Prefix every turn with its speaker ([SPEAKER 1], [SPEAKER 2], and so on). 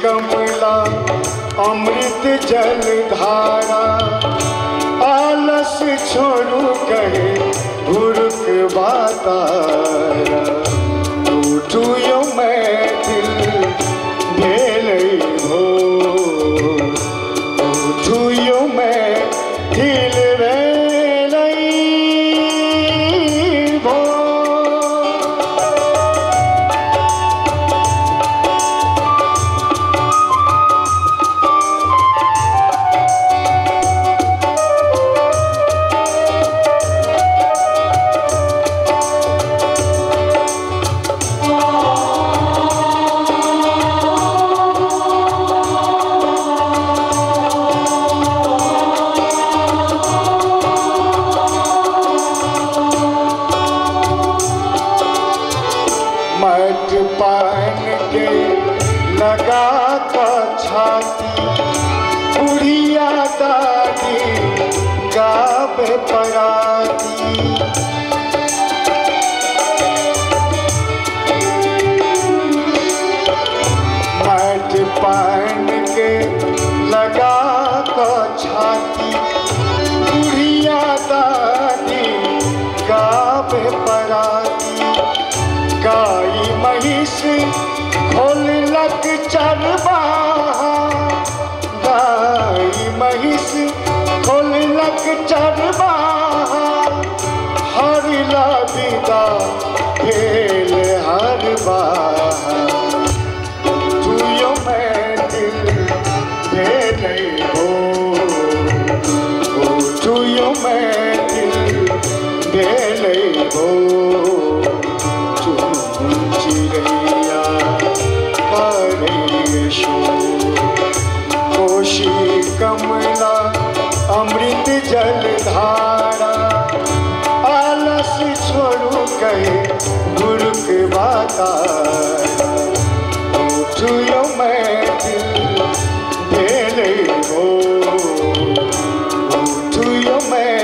[SPEAKER 1] कमला अमृत जल धारा आलस छोड़ू कहे भुरुक बातारा उठू यो मैं दिल भेलई भो उठू यो मैं दिल भेलई भो। मट पान के लगा का छाती बुढ़िया दादी गावे पराती मट पान के लगा का छाती बुढ़िया दादी गावे पराती गाई महिष खोलक चरवाहा गाई महिष खोलक चरवाहा हरिला विदा भेल हरवाहा तुयो मैं दिल भेलई हो तुयो मैं दिल भेलई हो चिड़ैया करे शोर कोशी कमला अमृत जल धारा आलस छोड़ू कहे गुरुक बातारा उठियो मैं दिल भेलई हो उठियो मैं